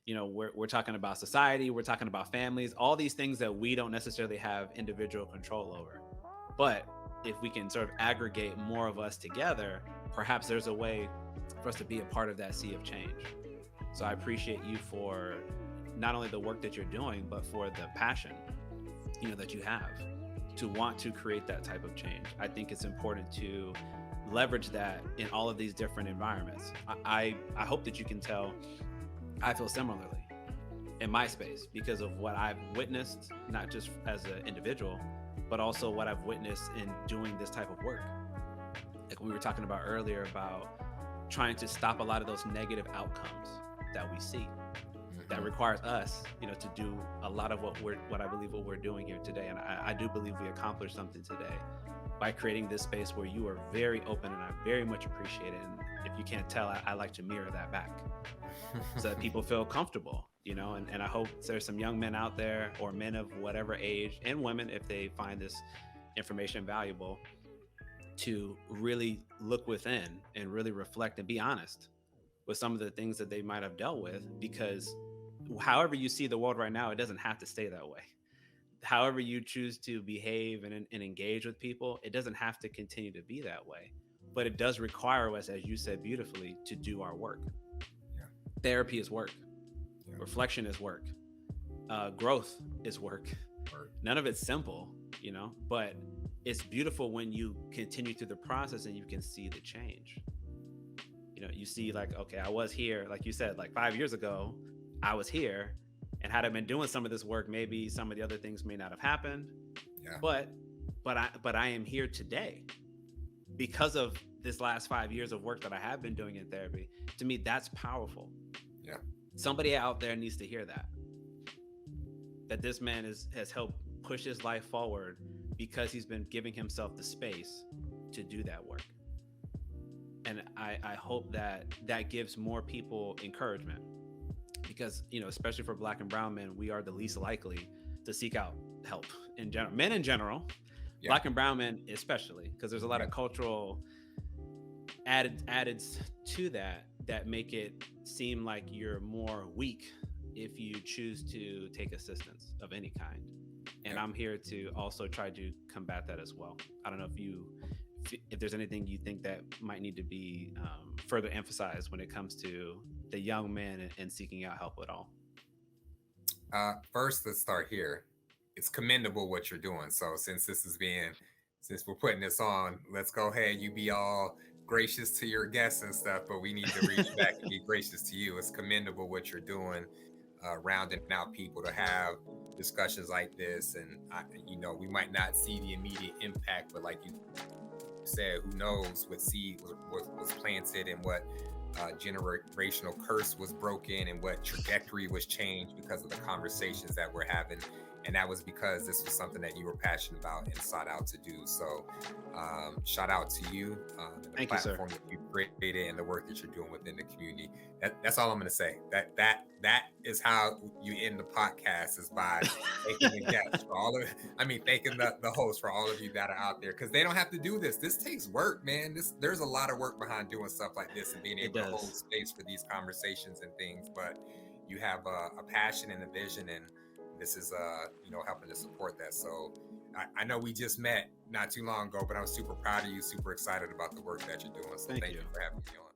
we're talking about society, we're talking about families, all these things that we don't necessarily have individual control over. But if we can sort of aggregate more of us together, perhaps there's a way for us to be a part of that sea of change. So I appreciate you for not only the work that you're doing, but for the passion, that you have to want to create that type of change. I think it's important to leverage that in all of these different environments. I hope that you can tell I feel similarly in my space because of what I've witnessed, not just as an individual, but also what I've witnessed in doing this type of work. Like we were talking about earlier about trying to stop a lot of those negative outcomes that we see. That requires us, to do a lot of what I believe what we're doing here today. And I do believe we accomplished something today by creating this space where you are very open, and I very much appreciate it. And if you can't tell, I like to mirror that back so that people feel comfortable, and I hope there's some young men out there or men of whatever age, and women, if they find this information valuable, to really look within and really reflect and be honest with some of the things that they might have dealt with, because however you see the world right now, it doesn't have to stay that way. However you choose to behave and engage with people, it doesn't have to continue to be that way. But it does require us, as you said beautifully, to do our work. Yeah. Therapy is work. Yeah. Reflection is work. Growth is work. None of it's simple, but it's beautiful when you continue through the process and you can see the change. You see, like, okay, I was here, like you said, like 5 years ago, I was here, and had I been doing some of this work, maybe some of the other things may not have happened. Yeah. But I am here today because of this last 5 years of work that I have been doing in therapy. To me, that's powerful. Yeah. Somebody out there needs to hear that this man has helped push his life forward because he's been giving himself the space to do that work. And I hope that gives more people encouragement, because, especially for Black and brown men, we are the least likely to seek out help in general. Men in general, yeah. Black and brown men especially, because there's a lot of cultural added to that make it seem like you're more weak if you choose to take assistance of any kind. And I'm here to also try to combat that as well. I don't know if there's anything you think that might need to be further emphasized when it comes to the young man and seeking out help at all. First, let's start here. It's commendable what you're doing. So since we're putting this on, let's go ahead. You be all gracious to your guests and stuff, but we need to reach back and be gracious to you. It's commendable what you're doing, rounding out people to have discussions like this. And, we might not see the immediate impact, but like you said, who knows what seed was planted and what generational curse was broken and what trajectory was changed because of the conversations that we're having. And that was because this was something that you were passionate about and sought out to do. So shout out to you, the Thank platform you, sir. that you created and the work that you're doing within the community. That's all I'm going to say. That is how you end the podcast, is by thanking the guests for thanking the host for all of you that are out there, because they don't have to do this. This takes work, man. There's a lot of work behind doing stuff like this and being able to hold space for these conversations and things. But you have a passion and a vision, and this is helping to support that. So I know we just met not too long ago, but I'm super proud of you, super excited about the work that you're doing. So thank you for having me on.